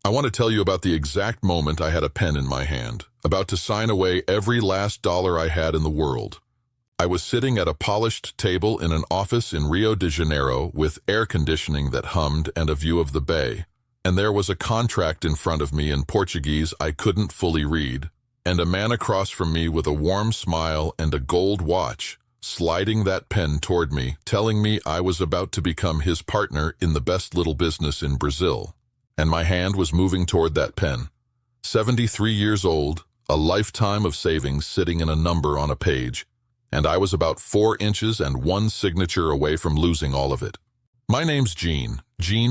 I want to tell you about the exact moment I had a pen in my hand, about to sign away every last dollar I had in the world. I was sitting at a polished table in an office in Rio de Janeiro with air conditioning that hummed and a view of the bay. And there was a contract in front of me in Portuguese I couldn't fully read, and a man across from me with a warm smile and a gold watch, sliding that pen toward me, telling me I was about to become his partner in the best little business in Brazil. And my hand was moving toward that pen. 73 years old, a lifetime of savings sitting in a number on a page, and I was about 4 inches and 1 signature away from losing all of it. My name's Gene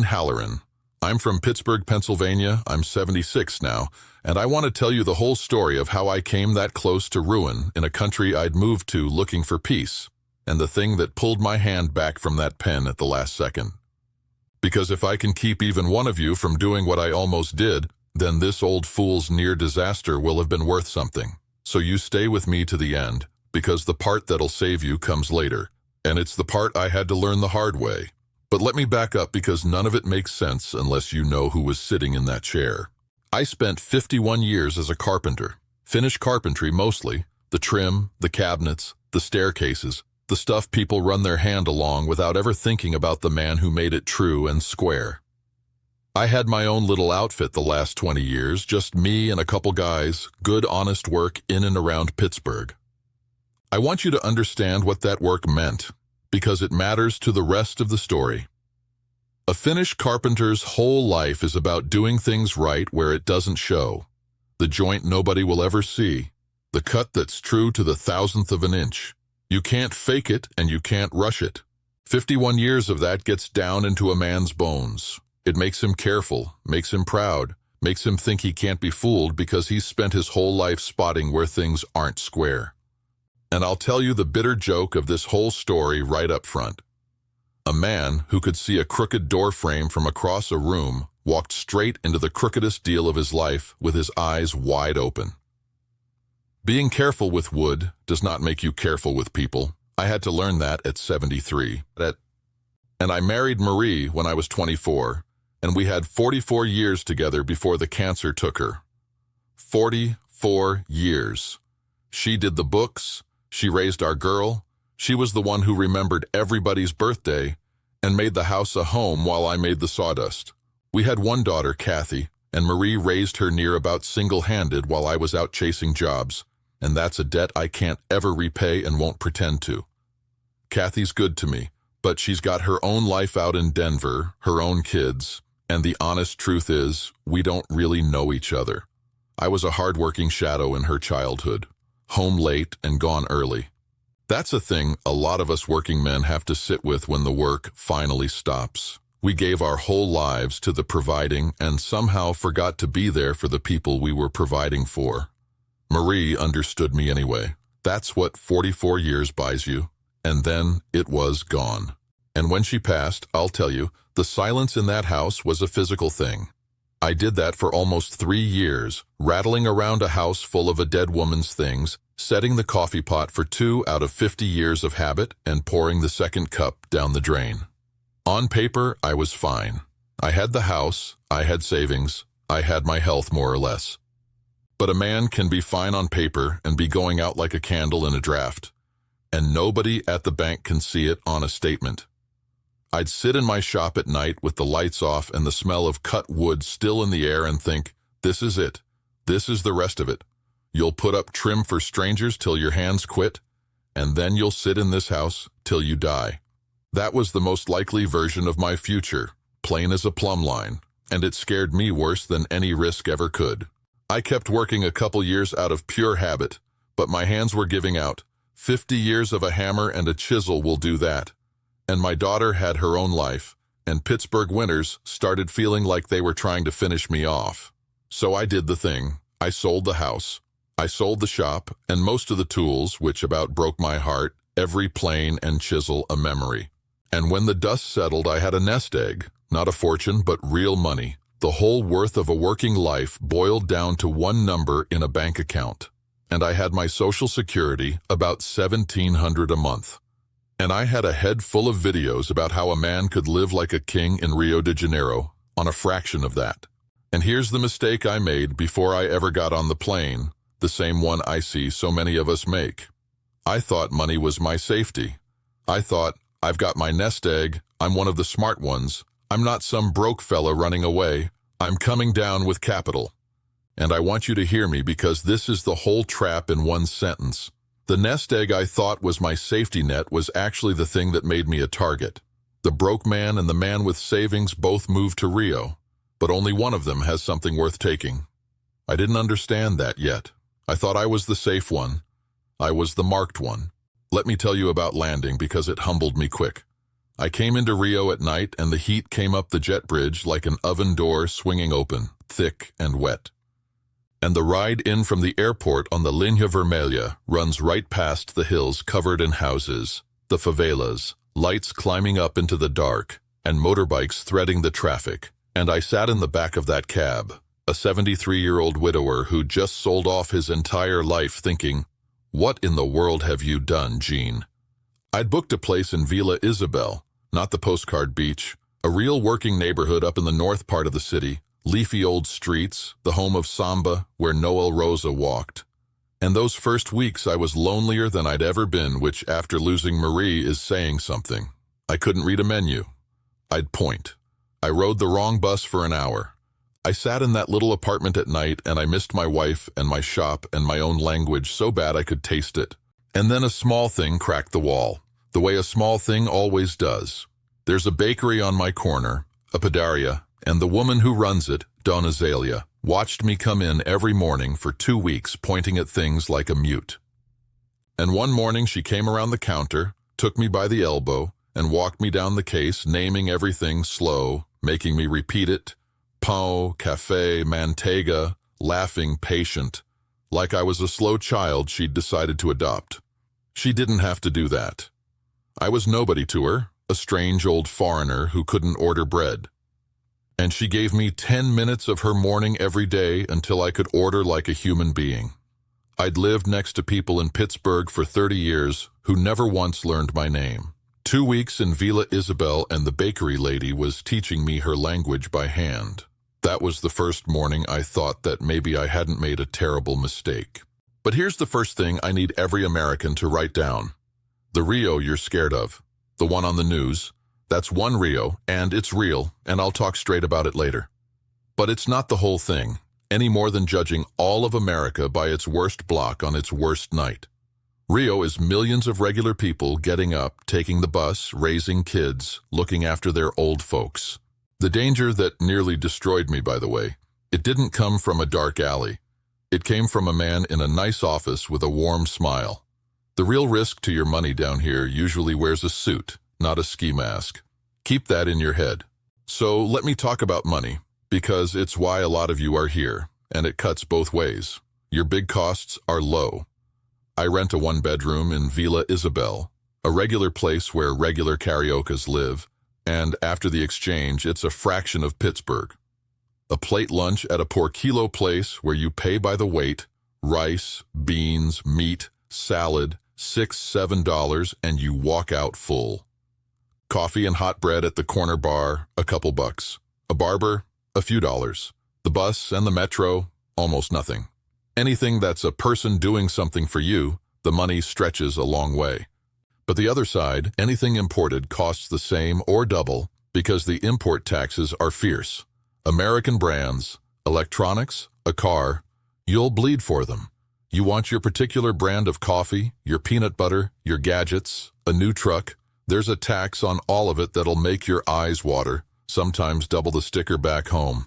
Halloran. I'm from Pittsburgh, Pennsylvania. I'm 76 now, and I want to tell you the whole story of how I came that close to ruin in a country I'd moved to looking for peace, and the thing that pulled my hand back from that pen at the last second. Because if I can keep even one of you from doing what I almost did, then this old fool's near disaster will have been worth something. So you stay with me to the end, because the part that'll save you comes later, and it's the part I had to learn the hard way. But let me back up because none of it makes sense unless you know who was sitting in that chair. I spent 51 years as a carpenter, finished carpentry mostly, the trim, the cabinets, the staircases, the stuff people run their hand along without ever thinking about the man who made it true and square. I had my own little outfit the last 20 years, just me and a couple guys, good honest work in and around Pittsburgh. I want you to understand what that work meant, because it matters to the rest of the story. A finished carpenter's whole life is about doing things right where it doesn't show, the joint nobody will ever see, the cut that's true to the thousandth of an inch. You can't fake it and you can't rush it. 51 years of that gets down into a man's bones. It makes him careful, makes him proud, makes him think he can't be fooled because he's spent his whole life spotting where things aren't square. And I'll tell you the bitter joke of this whole story right up front. A man who could see a crooked door frame from across a room walked straight into the crookedest deal of his life with his eyes wide open. Being careful with wood does not make you careful with people. I had to learn that at 73. And I married Marie when I was 24, and we had 44 years together before the cancer took her. 44 years. She did the books, she raised our girl, she was the one who remembered everybody's birthday and made the house a home while I made the sawdust. We had one daughter, Kathy, and Marie raised her near about single-handed while I was out chasing jobs. And that's a debt I can't ever repay and won't pretend to. Kathy's good to me, but she's got her own life out in Denver, her own kids, and the honest truth is, we don't really know each other. I was a hard-working shadow in her childhood, home late and gone early. That's a thing a lot of us working men have to sit with when the work finally stops. We gave our whole lives to the providing and somehow forgot to be there for the people we were providing for. Marie understood me anyway. That's what 44 years buys you. And then it was gone. And when she passed, I'll tell you, the silence in that house was a physical thing. I did that for almost 3 years, rattling around a house full of a dead woman's things, setting the coffee pot for 2 out of 50 years of habit, and pouring the second cup down the drain. On paper, I was fine. I had the house, I had savings, I had my health more or less. But a man can be fine on paper and be going out like a candle in a draft, and nobody at the bank can see it on a statement. I'd sit in my shop at night with the lights off and the smell of cut wood still in the air and think, this is it. This is the rest of it. You'll put up trim for strangers till your hands quit, and then you'll sit in this house till you die. That was the most likely version of my future, plain as a plumb line, and it scared me worse than any risk ever could. I kept working a couple years out of pure habit, but my hands were giving out. 50 years of a hammer and a chisel will do that. And my daughter had her own life, and Pittsburgh winters started feeling like they were trying to finish me off. So I did the thing. I sold the house. I sold the shop, and most of the tools, which about broke my heart, every plane and chisel a memory. And when the dust settled, I had a nest egg, not a fortune, but real money. The whole worth of a working life boiled down to one number in a bank account. And I had my Social Security, about $1,700 a month. And I had a head full of videos about how a man could live like a king in Rio de Janeiro on a fraction of that. And here's the mistake I made before I ever got on the plane, the same one I see so many of us make. I thought money was my safety. I thought, I've got my nest egg, I'm one of the smart ones, I'm not some broke fella running away, I'm coming down with capital. And I want you to hear me because this is the whole trap in one sentence. The nest egg I thought was my safety net was actually the thing that made me a target. The broke man and the man with savings both moved to Rio, but only one of them has something worth taking. I didn't understand that yet. I thought I was the safe one. I was the marked one. Let me tell you about landing because it humbled me quick. I came into Rio at night and the heat came up the jet bridge like an oven door swinging open, thick and wet. And the ride in from the airport on the Linha Vermelha runs right past the hills covered in houses, the favelas, lights climbing up into the dark, and motorbikes threading the traffic. And I sat in the back of that cab, a 73-year-old widower who just sold off his entire life thinking, "What in the world have you done, Jean?" I'd booked a place in Vila Isabel, not the postcard beach, a real working neighborhood up in the north part of the city, leafy old streets, the home of samba, where Noel Rosa walked. And those first weeks I was lonelier than I'd ever been, which after losing Marie is saying something. I couldn't read a menu. I'd point. I rode the wrong bus for an hour. I sat in that little apartment at night and I missed my wife and my shop and my own language so bad I could taste it. And then a small thing cracked the wall, the way a small thing always does. There's a bakery on my corner, a padaria, and the woman who runs it, Dona Azalea, watched me come in every morning for 2 weeks pointing at things like a mute. And one morning she came around the counter, took me by the elbow, and walked me down the case, naming everything slow, making me repeat it, pão, café, manteiga, laughing patient, like I was a slow child she'd decided to adopt. She didn't have to do that. I was nobody to her, a strange old foreigner who couldn't order bread. And she gave me 10 minutes of her morning every day until I could order like a human being. I'd lived next to people in Pittsburgh for 30 years who never once learned my name. 2 weeks in Vila Isabel and the bakery lady was teaching me her language by hand. That was the first morning I thought that maybe I hadn't made a terrible mistake. But here's the first thing I need every American to write down. The Rio you're scared of, the one on the news, that's one Rio, and it's real, and I'll talk straight about it later. But it's not the whole thing, any more than judging all of America by its worst block on its worst night. Rio is millions of regular people getting up, taking the bus, raising kids, looking after their old folks. The danger that nearly destroyed me, by the way, it didn't come from a dark alley. It came from a man in a nice office with a warm smile. The real risk to your money down here usually wears a suit, not a ski mask. Keep that in your head. So let me talk about money, because it's why a lot of you are here, and it cuts both ways. Your big costs are low. I rent a one-bedroom in Vila Isabel, a regular place where regular cariocas live, and after the exchange, it's a fraction of Pittsburgh. A plate lunch at a por kilo place where you pay by the weight, rice, beans, meat, salad, $6–7, and you walk out full. Coffee and hot bread at the corner bar, a couple bucks. A barber, a few dollars. The bus and the metro, almost nothing. Anything that's a person doing something for you, the money stretches a long way. But the other side, anything imported costs the same or double because the import taxes are fierce. American brands, electronics, a car, you'll bleed for them. You want your particular brand of coffee, your peanut butter, your gadgets, a new truck. There's a tax on all of it that'll make your eyes water, sometimes double the sticker back home.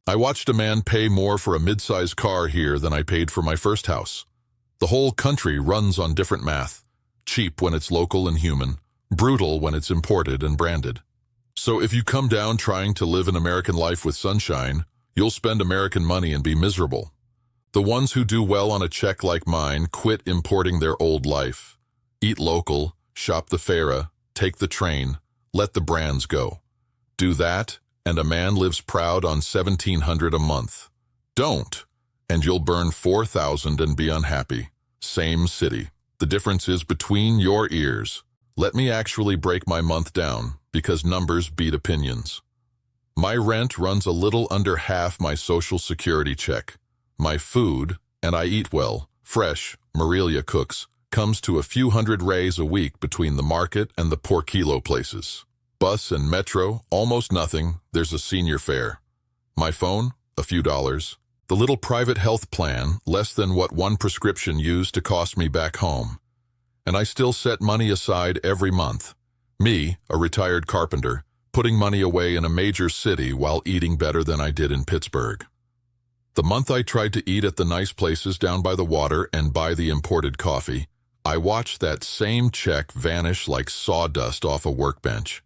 I watched a man pay more for a mid-sized car here than I paid for my first house. The whole country runs on different math. Cheap when it's local and human, brutal when it's imported and branded. So if you come down trying to live an American life with sunshine, you'll spend American money and be miserable. The ones who do well on a check like mine quit importing their old life. Eat local, shop the feira, take the train, let the brands go. Do that, and a man lives proud on $1,700 a month. Don't, and you'll burn $4,000 and be unhappy. Same city. The difference is between your ears. Let me actually break my month down, because numbers beat opinions. My rent runs a little under half my Social Security check. My food, and I eat well, fresh, Morelia cooks, comes to a few hundred reais a week between the market and the por kilo places. Bus and metro, almost nothing, there's a senior fare. My phone, a few dollars. The little private health plan, less than what one prescription used to cost me back home. And I still set money aside every month. Me, a retired carpenter, putting money away in a major city while eating better than I did in Pittsburgh. The month I tried to eat at the nice places down by the water and buy the imported coffee, I watched that same check vanish like sawdust off a workbench.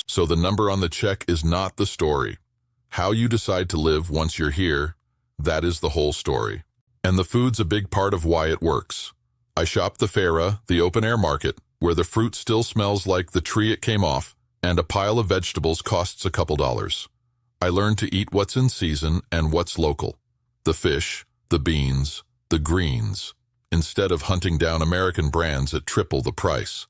So the number on the check is not the story. How you decide to live once you're here, that is the whole story. And the food's a big part of why it works. I shop the feira, the open-air market, where the fruit still smells like the tree it came off, and a pile of vegetables costs a couple dollars. I learned to eat what's in season and what's local. The fish, the beans, the greens, instead of hunting down American brands at triple the price.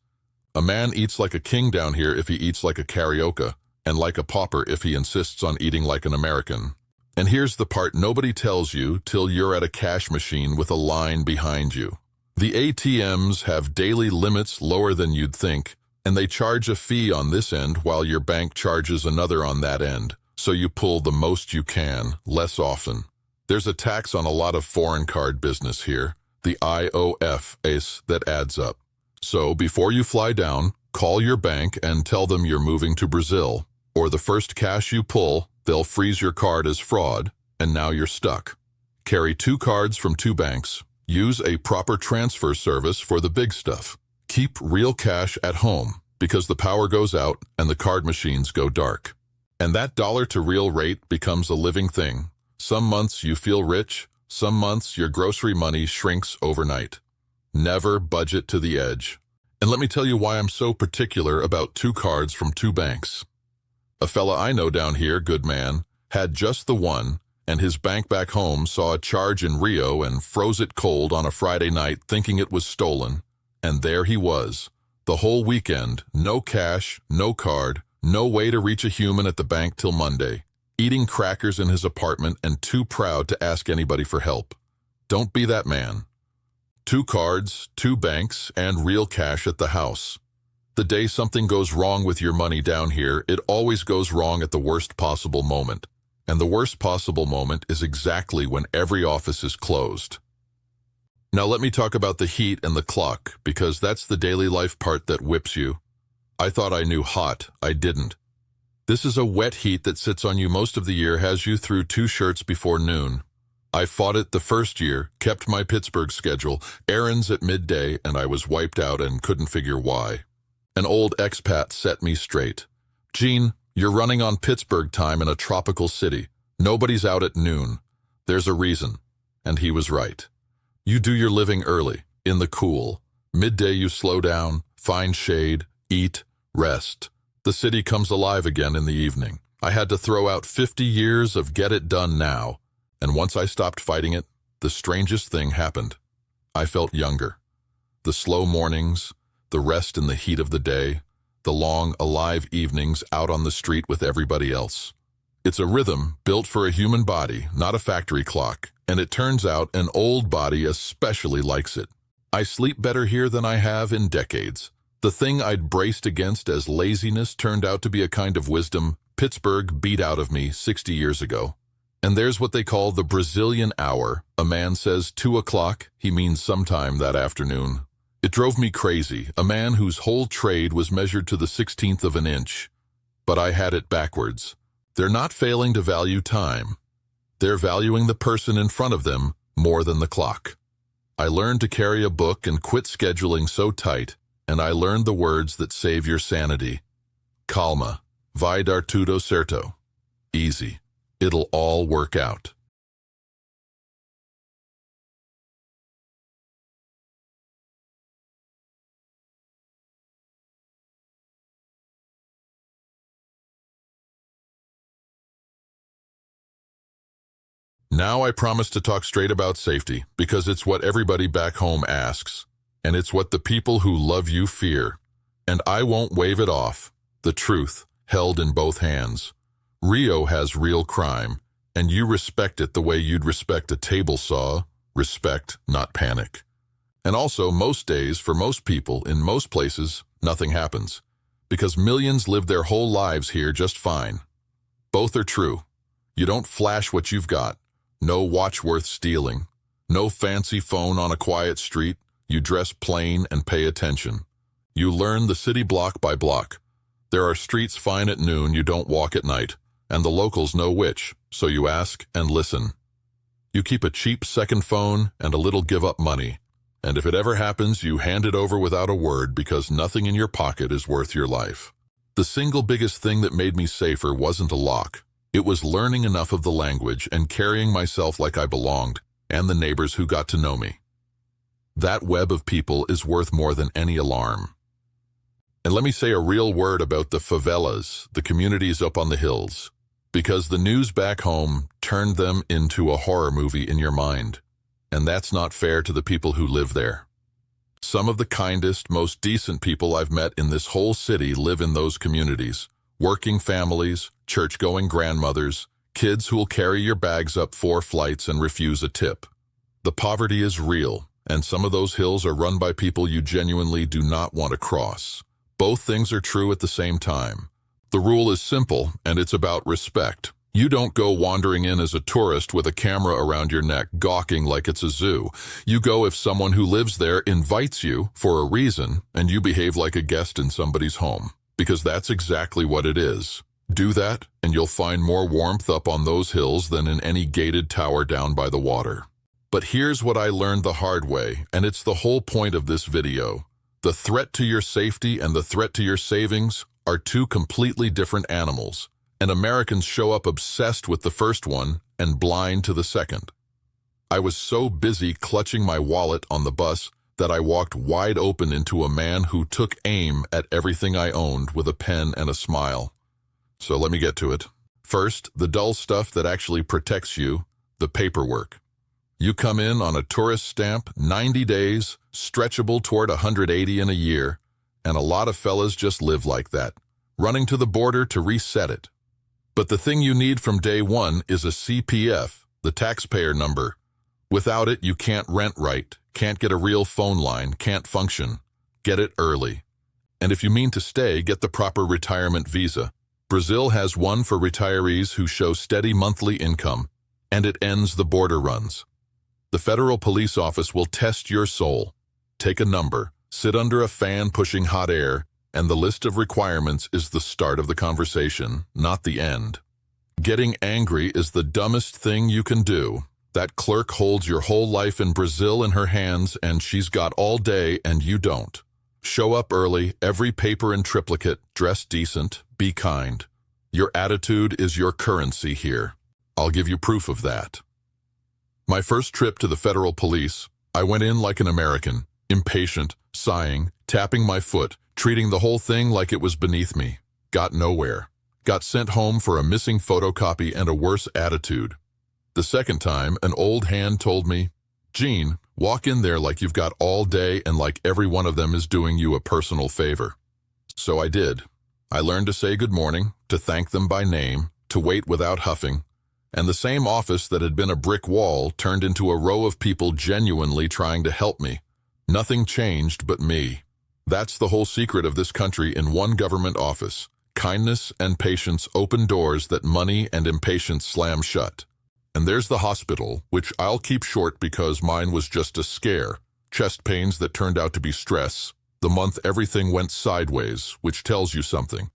A man eats like a king down here if he eats like a carioca, and like a pauper if he insists on eating like an American. And here's the part nobody tells you till you're at a cash machine with a line behind you. The ATMs have daily limits lower than you'd think, and they charge a fee on this end while your bank charges another on that end, so you pull the most you can, less often. There's a tax on a lot of foreign card business here, the IOF, that adds up. So before you fly down, call your bank and tell them you're moving to Brazil, or the first cash you pull, they'll freeze your card as fraud, and now you're stuck. Carry 2 cards from 2 banks. Use a proper transfer service for the big stuff. Keep real cash at home, because the power goes out and the card machines go dark. And that dollar to real rate becomes a living thing. Some months you feel rich, some months your grocery money shrinks overnight. Never budget to the edge. And let me tell you why I'm so particular about 2 cards from 2 banks. A fella I know down here, good man, had just the one, and his bank back home saw a charge in Rio and froze it cold on a Friday night thinking it was stolen. And there he was, the whole weekend, no cash, no card, no way to reach a human at the bank till Monday, eating crackers in his apartment and too proud to ask anybody for help. Don't be that man. 2 cards, 2 banks, and real cash at the house. The day something goes wrong with your money down here, it always goes wrong at the worst possible moment. And the worst possible moment is exactly when every office is closed. Now let me talk about the heat and the clock, because that's the daily life part that whips you. I thought I knew hot, I didn't. This is a wet heat that sits on you most of the year, has you through 2 shirts before noon. I fought it the first year, kept my Pittsburgh schedule, errands at midday, and I was wiped out and couldn't figure why. An old expat set me straight. Gene, you're running on Pittsburgh time in a tropical city. Nobody's out at noon. There's a reason. And he was right. You do your living early, in the cool. Midday you slow down, find shade, eat, rest. The city comes alive again in the evening. I had to throw out 50 years of get it done now. And once I stopped fighting it, the strangest thing happened. I felt younger. The slow mornings, the rest in the heat of the day, the long, alive evenings out on the street with everybody else. It's a rhythm built for a human body, not a factory clock, and it turns out an old body especially likes it. I sleep better here than I have in decades. The thing I'd braced against as laziness turned out to be a kind of wisdom Pittsburgh beat out of me 60 years ago. And there's what they call the Brazilian hour. A man says 2 o'clock, he means sometime that afternoon. It drove me crazy, a man whose whole trade was measured to the 16th of an inch. But I had it backwards. They're not failing to value time. They're valuing the person in front of them more than the clock. I learned to carry a book and quit scheduling so tight, and I learned the words that save your sanity. Calma, vai dar tudo certo. Easy. It'll all work out. Now I promise to talk straight about safety, because it's what everybody back home asks, and it's what the people who love you fear. And I won't wave it off, the truth, held in both hands. Rio has real crime, and you respect it the way you'd respect a table saw. Respect, not panic. And also, most days, for most people, in most places, nothing happens, because millions live their whole lives here just fine. Both are true. You don't flash what you've got. No watch worth stealing. No fancy phone on a quiet street. You dress plain and pay attention. You learn the city block by block. There are streets fine at noon you don't walk at night, and the locals know which, so you ask and listen. You keep a cheap second phone and a little give-up money, and if it ever happens, you hand it over without a word because nothing in your pocket is worth your life. The single biggest thing that made me safer wasn't a lock. It was learning enough of the language and carrying myself like I belonged, and the neighbors who got to know me. That web of people is worth more than any alarm. And let me say a real word about the favelas, the communities up on the hills, because the news back home turned them into a horror movie in your mind, and that's not fair to the people who live there. Some of the kindest, most decent people I've met in this whole city live in those communities. Working families, church-going grandmothers, kids who'll carry your bags up 4 flights and refuse a tip. The poverty is real, and some of those hills are run by people you genuinely do not want to cross. Both things are true at the same time. The rule is simple, and it's about respect. You don't go wandering in as a tourist with a camera around your neck, gawking like it's a zoo. You go if someone who lives there invites you for a reason, and you behave like a guest in somebody's home, because that's exactly what it is. Do that, and you'll find more warmth up on those hills than in any gated tower down by the water. But here's what I learned the hard way, and it's the whole point of this video. The threat to your safety and the threat to your savings are two completely different animals, and Americans show up obsessed with the first one and blind to the second. I was so busy clutching my wallet on the bus that I walked wide open into a man who took aim at everything I owned with a pen and a smile. So let me get to it. First, the dull stuff that actually protects you, the paperwork. You come in on a tourist stamp, 90 days, stretchable toward 180 in a year, and a lot of fellas just live like that, running to the border to reset it. But the thing you need from day one is a CPF, the taxpayer number. Without it, you can't rent right, can't get a real phone line, can't function. Get it early. And if you mean to stay, get the proper retirement visa. Brazil has one for retirees who show steady monthly income, and it ends the border runs. The federal police office will test your soul. Take a number, sit under a fan pushing hot air, and the list of requirements is the start of the conversation, not the end. Getting angry is the dumbest thing you can do. That clerk holds your whole life in Brazil in her hands, and she's got all day and you don't. Show up early, every paper in triplicate, dress decent, be kind. Your attitude is your currency here. I'll give you proof of that. My first trip to the federal police, I went in like an American, impatient, sighing, tapping my foot, treating the whole thing like it was beneath me. Got nowhere. Got sent home for a missing photocopy and a worse attitude. The second time, an old hand told me, "Gene, walk in there like you've got all day and like every one of them is doing you a personal favor." So I did. I learned to say good morning, to thank them by name, to wait without huffing, and the same office that had been a brick wall turned into a row of people genuinely trying to help me. Nothing changed but me. That's the whole secret of this country in one government office. Kindness and patience open doors that money and impatience slam shut. And there's the hospital, which I'll keep short because mine was just a scare. Chest pains that turned out to be stress. The month everything went sideways, which tells you something.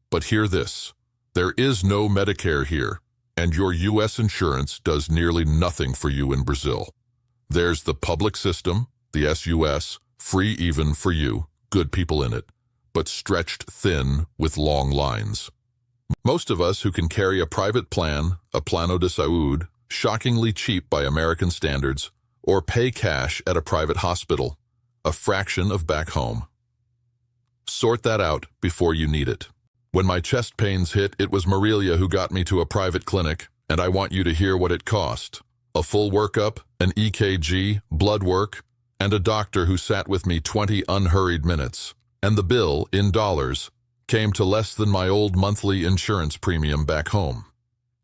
But hear this. There is no Medicare here, and your U.S. insurance does nearly nothing for you in Brazil. There's the public system, the SUS, free even for you, good people in it, but stretched thin with long lines. Most of us who can carry a private plan, a plano de saúde, shockingly cheap by American standards, or pay cash at a private hospital, a fraction of back home. Sort that out before you need it. When my chest pains hit, it was Marilia who got me to a private clinic, and I want you to hear what it cost. A full workup, an EKG, blood work, and a doctor who sat with me 20 unhurried minutes. And the bill, in dollars, came to less than my old monthly insurance premium back home.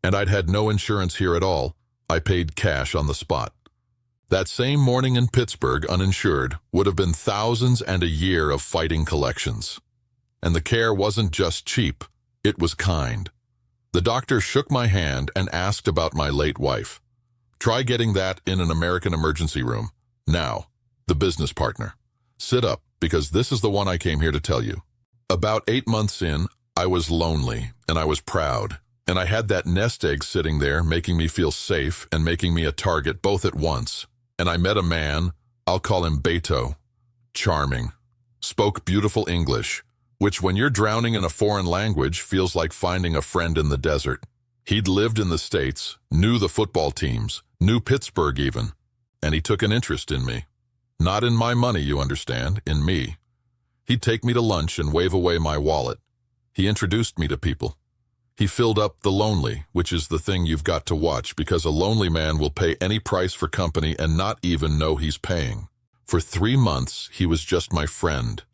And I'd had no insurance here at all. I paid cash on the spot. That same morning in Pittsburgh, uninsured, would have been thousands and a year of fighting collections. And the care wasn't just cheap, it was kind. The doctor shook my hand and asked about my late wife. Try getting that in an American emergency room. Now, the business partner. Sit up, because this is the one I came here to tell you. About 8 months in, I was lonely, and I was proud. And I had that nest egg sitting there, making me feel safe and making me a target both at once. And I met a man, I'll call him Beto. Charming. Spoke beautiful English, which when you're drowning in a foreign language feels like finding a friend in the desert. He'd lived in the States, knew the football teams, knew Pittsburgh even, and he took an interest in me. Not in my money, you understand, in me. He'd take me to lunch and wave away my wallet. He introduced me to people. He filled up the lonely, which is the thing you've got to watch, because a lonely man will pay any price for company and not even know he's paying. For 3 months, he was just my friend.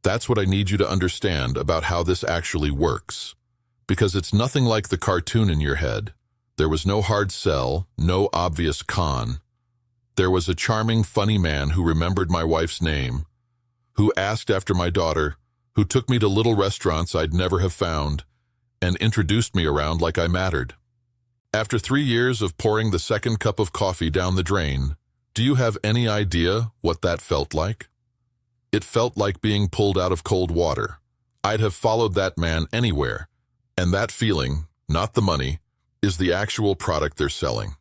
That's what I need you to understand about how this actually works. Because it's nothing like the cartoon in your head. There was no hard sell, no obvious con. There was a charming, funny man who remembered my wife's name, who asked after my daughter, who took me to little restaurants I'd never have found, and introduced me around like I mattered. After 3 years of pouring the second cup of coffee down the drain, do you have any idea what that felt like? It felt like being pulled out of cold water. I'd have followed that man anywhere, and that feeling, not the money, is the actual product they're selling.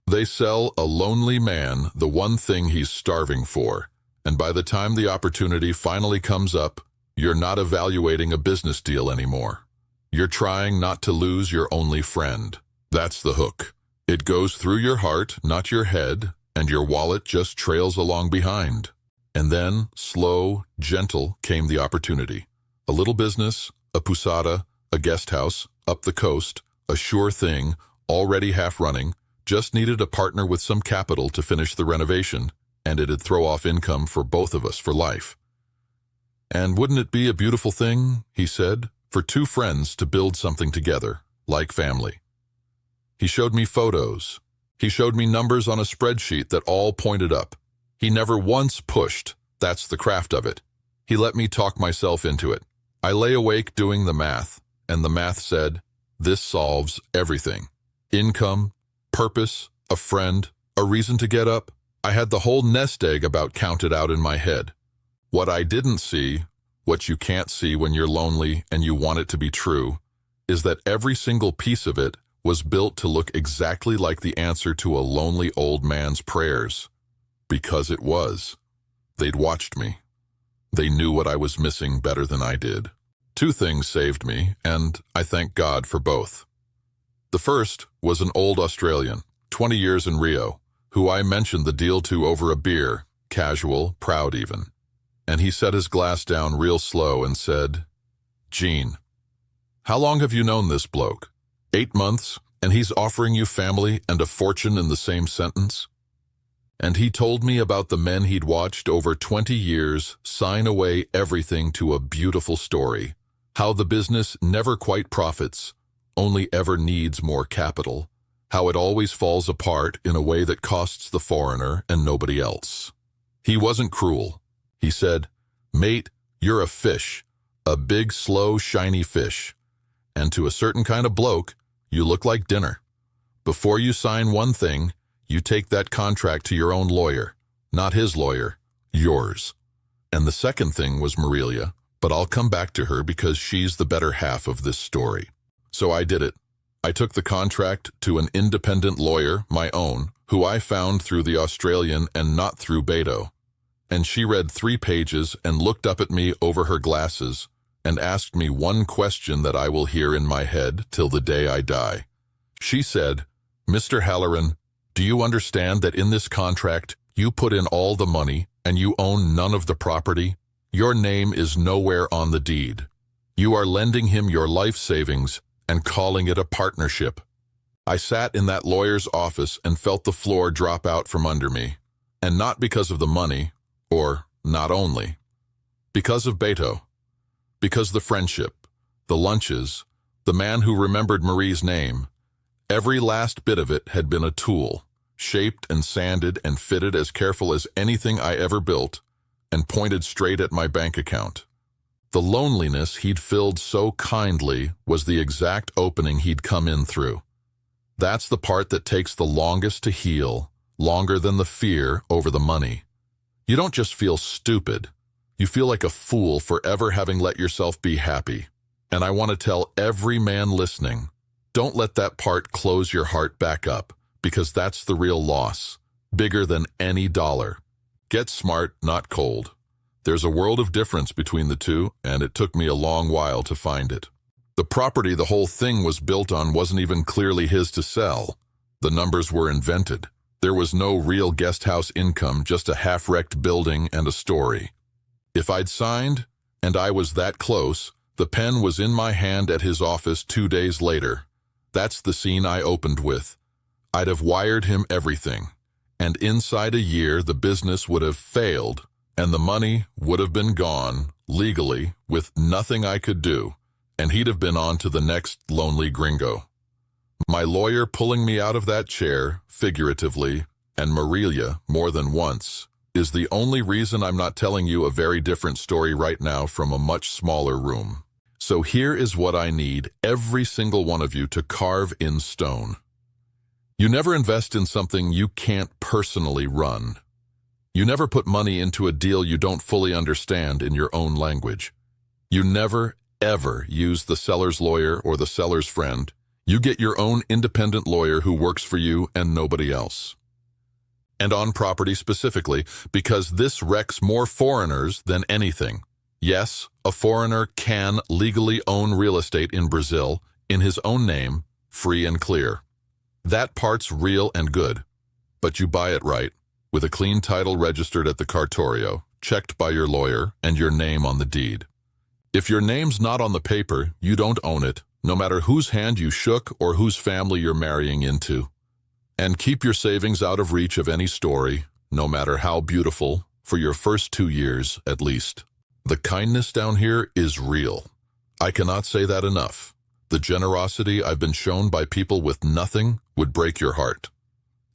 They sell a lonely man the one thing he's starving for, and by the time the opportunity finally comes up, you're not evaluating a business deal anymore. You're trying not to lose your only friend. That's the hook. It goes through your heart, not your head, and your wallet just trails along behind. And then, slow, gentle, came the opportunity. A little business, a posada, a guest house, up the coast, a sure thing, already half running, just needed a partner with some capital to finish the renovation, and it'd throw off income for both of us for life. And wouldn't it be a beautiful thing, he said, for 2 friends to build something together, like family. He showed me photos. He showed me numbers on a spreadsheet that all pointed up. He never once pushed. That's the craft of it. He let me talk myself into it. I lay awake doing the math, and the math said, this solves everything. Income, purpose, a friend, a reason to get up. I had the whole nest egg about counted out in my head. What I didn't see, what you can't see when you're lonely and you want it to be true, is that every single piece of it was built to look exactly like the answer to a lonely old man's prayers. Because it was. They'd watched me. They knew what I was missing better than I did. 2 things saved me, and I thank God for both. The first was an old Australian, 20 years in Rio, who I mentioned the deal to over a beer, casual, proud even. And he set his glass down real slow and said, Gene, how long have you known this bloke? 8 months, and he's offering you family and a fortune in the same sentence? And he told me about the men he'd watched over 20 years sign away everything to a beautiful story, how the business never quite profits, only ever needs more capital, how it always falls apart in a way that costs the foreigner and nobody else. He wasn't cruel. He said, mate, you're a fish, a big, slow, shiny fish. And to a certain kind of bloke, you look like dinner. Before you sign one thing, you take that contract to your own lawyer, not his lawyer, yours. And the second thing was Marilia, but I'll come back to her because she's the better half of this story. So I did it. I took the contract to an independent lawyer, my own, who I found through the Australian and not through Beto. And she read 3 pages and looked up at me over her glasses and asked me one question that I will hear in my head till the day I die. She said, Mr. Halloran, do you understand that in this contract you put in all the money and you own none of the property? Your name is nowhere on the deed. You are lending him your life savings and calling it a partnership. I sat in that lawyer's office and felt the floor drop out from under me. And not because of the money, or not only. Because of Beto. Because the friendship, the lunches, the man who remembered Marie's name, Every last bit of it had been a tool, shaped and sanded and fitted as careful as anything I ever built, and pointed straight at my bank account. The loneliness he'd filled so kindly was the exact opening he'd come in through. That's the part that takes the longest to heal, longer than the fear over the money. You don't just feel stupid. You feel like a fool for ever having let yourself be happy. And I want to tell every man listening, don't let that part close your heart back up, because that's the real loss, bigger than any dollar. Get smart, not cold. There's a world of difference between the two, and it took me a long while to find it. The property the whole thing was built on wasn't even clearly his to sell. The numbers were invented. There was no real guest house income, just a half-wrecked building and a story. If I'd signed, and I was that close, the pen was in my hand at his office 2 days later. That's the scene I opened with. I'd have wired him everything, and inside a year the business would have failed, and the money would have been gone, legally, with nothing I could do, and he'd have been on to the next lonely gringo. My lawyer pulling me out of that chair, figuratively, and Marilia more than once, is the only reason I'm not telling you a very different story right now from a much smaller room. So here is what I need every single one of you to carve in stone. You never invest in something you can't personally run. You never put money into a deal you don't fully understand in your own language. You never, ever use the seller's lawyer or the seller's friend. You get your own independent lawyer who works for you and nobody else. And on property specifically, because this wrecks more foreigners than anything. Yes, a foreigner can legally own real estate in Brazil, in his own name, free and clear. That part's real and good. But you buy it right, with a clean title registered at the cartorio, checked by your lawyer, and your name on the deed. If your name's not on the paper, you don't own it, no matter whose hand you shook or whose family you're marrying into. And keep your savings out of reach of any story, no matter how beautiful, for your first 2 years at least. The kindness down here is real. I cannot say that enough. The generosity I've been shown by people with nothing would break your heart.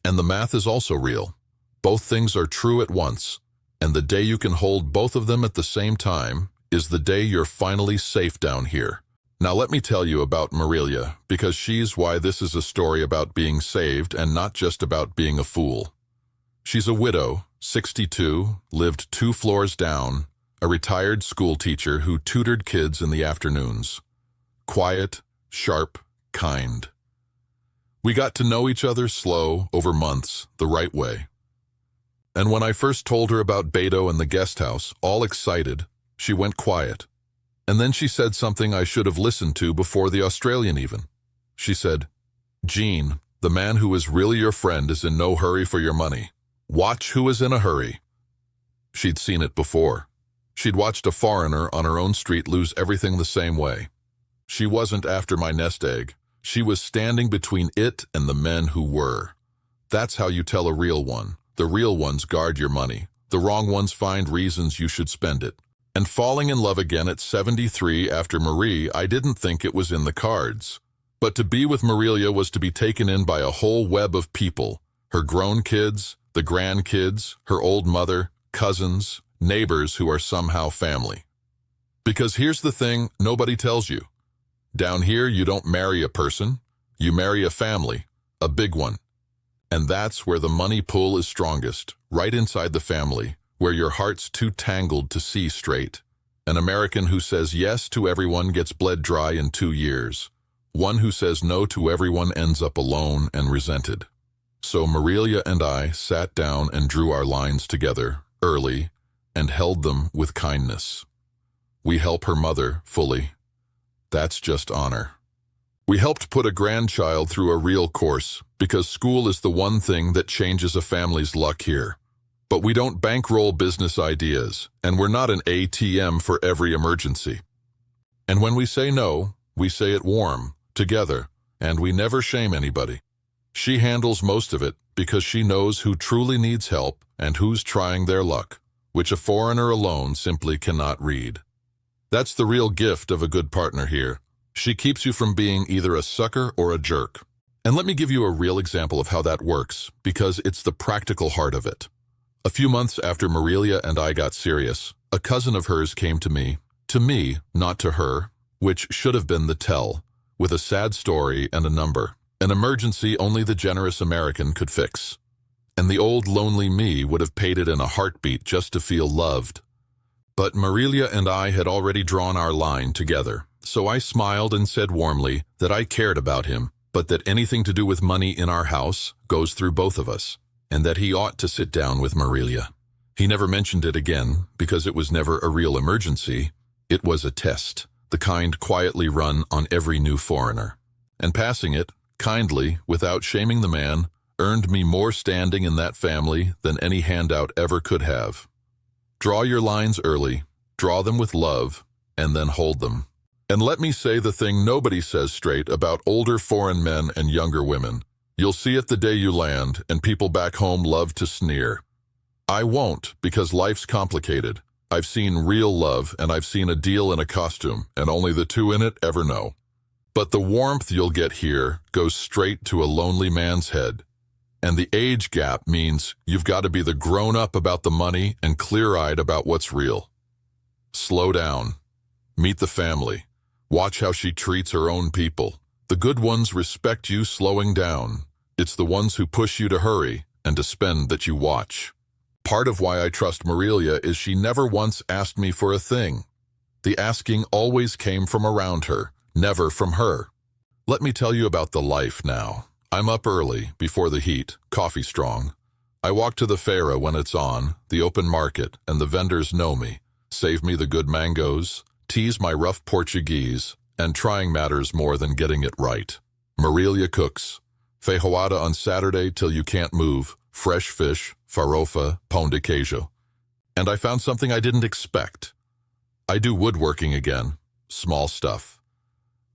And the math is also real. Both things are true at once, and the day you can hold both of them at the same time is the day you're finally safe down here. Now let me tell you about Marilia, because she's why this is a story about being saved and not just about being a fool. She's a widow, 62, lived 2 floors down, a retired school teacher who tutored kids in the afternoons. Quiet, sharp, kind. We got to know each other slow, over months, the right way. And when I first told her about Beto and the guest house, all excited, she went quiet. And then she said something I should have listened to before the Australian even. She said, "Gene, the man who is really your friend is in no hurry for your money. Watch who is in a hurry." She'd seen it before. She'd watched a foreigner on her own street lose everything the same way. She wasn't after my nest egg. She was standing between it and the men who were. That's how you tell a real one. The real ones guard your money. The wrong ones find reasons you should spend it. And falling in love again at 73 after Marie, I didn't think it was in the cards. But to be with Marilia was to be taken in by a whole web of people. Her grown kids, the grandkids, her old mother, cousins, neighbors who are somehow family. Because here's the thing nobody tells you. Down here, you don't marry a person. You marry a family, a big one. And that's where the money pull is strongest, right inside the family, where your heart's too tangled to see straight. An American who says yes to everyone gets bled dry in 2 years. One who says no to everyone ends up alone and resented. So Marilia and I sat down and drew our lines together, early, and held them with kindness. We help her mother fully. That's just honor. We helped put a grandchild through a real course, because school is the one thing that changes a family's luck here. But we don't bankroll business ideas, and we're not an ATM for every emergency. And when we say no, we say it warm, together, and we never shame anybody. She handles most of it because she knows who truly needs help and who's trying their luck, which a foreigner alone simply cannot read. That's the real gift of a good partner here. She keeps you from being either a sucker or a jerk. And let me give you a real example of how that works, because it's the practical heart of it. A few months after Marilia and I got serious, a cousin of hers came to me, not to her, which should have been the tell, with a sad story and a number, an emergency only the generous American could fix. And the old lonely me would have paid it in a heartbeat just to feel loved. But Marilia and I had already drawn our line together, so I smiled and said warmly that I cared about him, but that anything to do with money in our house goes through both of us, and that he ought to sit down with Marilia. He never mentioned it again, because it was never a real emergency. It was a test, the kind quietly run on every new foreigner. And passing it, kindly, without shaming the man, earned me more standing in that family than any handout ever could have. Draw your lines early, draw them with love, and then hold them. And let me say the thing nobody says straight about older foreign men and younger women. You'll see it the day you land, and people back home love to sneer. I won't, because life's complicated. I've seen real love, and I've seen a deal in a costume, and only the two in it ever know. But the warmth you'll get here goes straight to a lonely man's head. And the age gap means you've got to be the grown-up about the money and clear-eyed about what's real. Slow down. Meet the family. Watch how she treats her own people. The good ones respect you slowing down. It's the ones who push you to hurry and to spend that you watch. Part of why I trust Marilia is she never once asked me for a thing. The asking always came from around her, never from her. Let me tell you about the life now. I'm up early, before the heat, coffee strong. I walk to the feira when it's on, the open market, and the vendors know me, save me the good mangoes, tease my rough Portuguese, and trying matters more than getting it right. Marilia cooks. Feijoada on Saturday till you can't move, fresh fish, farofa, pão de queijo. And I found something I didn't expect. I do woodworking again, small stuff.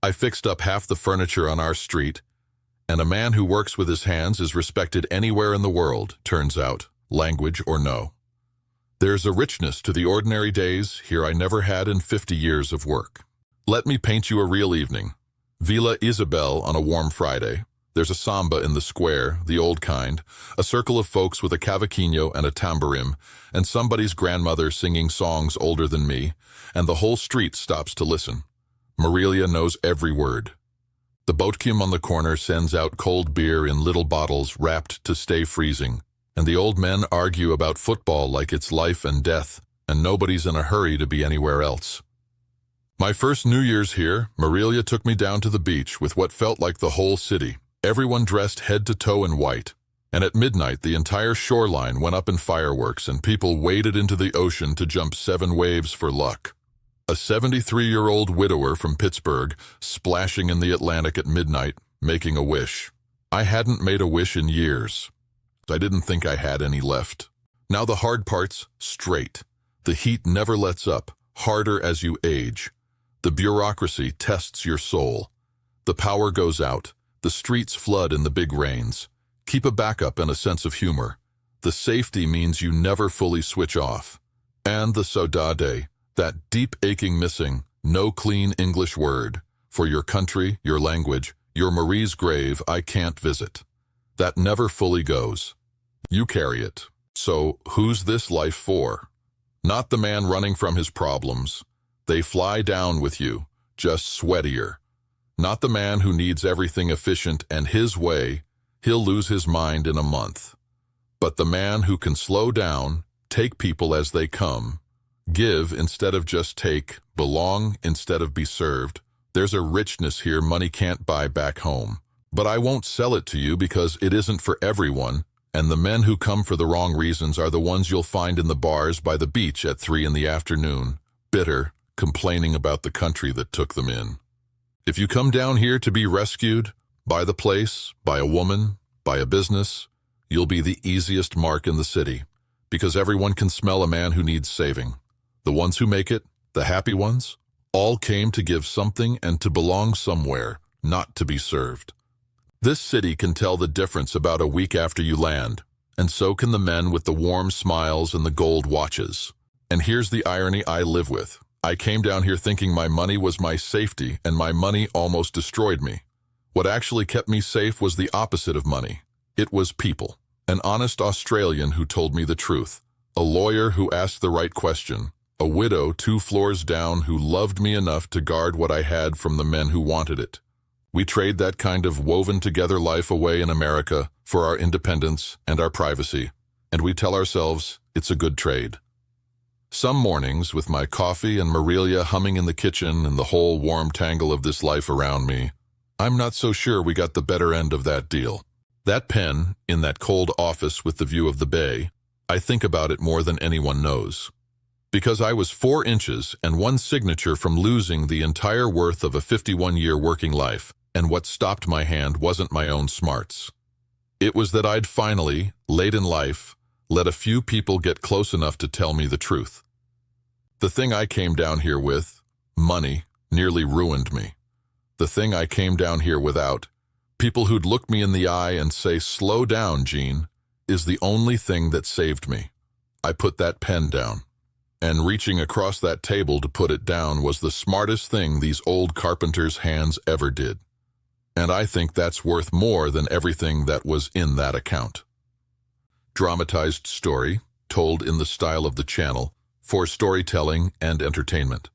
I fixed up half the furniture on our street, and a man who works with his hands is respected anywhere in the world, turns out, language or no. There's a richness to the ordinary days here I never had in 50 years of work. Let me paint you a real evening. Villa Isabel on a warm Friday. There's a samba in the square, the old kind, a circle of folks with a cavaquinho and a tamborim, and somebody's grandmother singing songs older than me, and the whole street stops to listen. Marilia knows every word. The boatkim on the corner sends out cold beer in little bottles wrapped to stay freezing, and the old men argue about football like it's life and death, and nobody's in a hurry to be anywhere else. My first New Year's here, Marilia took me down to the beach with what felt like the whole city, everyone dressed head to toe in white, and at midnight the entire shoreline went up in fireworks and people waded into the ocean to jump 7 waves for luck. A 73-year-old widower from Pittsburgh splashing in the Atlantic at midnight, making a wish. I hadn't made a wish in years. I didn't think I had any left. Now the hard part's straight. The heat never lets up, harder as you age. The bureaucracy tests your soul. The power goes out. The streets flood in the big rains. Keep a backup and a sense of humor. The safety means you never fully switch off. And the saudade, that deep aching missing, no clean English word, for your country, your language, your Marie's grave I can't visit. That never fully goes. You carry it. So who's this life for? Not the man running from his problems. They fly down with you, just sweatier. Not the man who needs everything efficient and his way, he'll lose his mind in a month. But the man who can slow down, take people as they come, give instead of just take, belong instead of be served. There's a richness here money can't buy back home. But I won't sell it to you because it isn't for everyone, and the men who come for the wrong reasons are the ones you'll find in the bars by the beach at 3 in the afternoon, bitter, complaining about the country that took them in. If you come down here to be rescued, by the place, by a woman, by a business, you'll be the easiest mark in the city, because everyone can smell a man who needs saving. The ones who make it, the happy ones, all came to give something and to belong somewhere, not to be served. This city can tell the difference about a week after you land, and so can the men with the warm smiles and the gold watches. And here's the irony I live with. I came down here thinking my money was my safety, and my money almost destroyed me. What actually kept me safe was the opposite of money. It was people. An honest Australian who told me the truth. A lawyer who asked the right question. A widow 2 floors down who loved me enough to guard what I had from the men who wanted it. We trade that kind of woven-together life away in America for our independence and our privacy, and we tell ourselves it's a good trade. Some mornings, with my coffee and Marilia humming in the kitchen and the whole warm tangle of this life around me, I'm not so sure we got the better end of that deal. That pen, in that cold office with the view of the bay, I think about it more than anyone knows. Because I was 4 inches and 1 signature from losing the entire worth of a 51-year working life, and what stopped my hand wasn't my own smarts. It was that I'd finally, late in life, let a few people get close enough to tell me the truth. The thing I came down here with, money, nearly ruined me. The thing I came down here without, people who'd look me in the eye and say, "Slow down, Gene," is the only thing that saved me. I put that pen down. And reaching across that table to put it down was the smartest thing these old carpenters' hands ever did. And I think that's worth more than everything that was in that account. Dramatized story, told in the style of the channel, for storytelling and entertainment.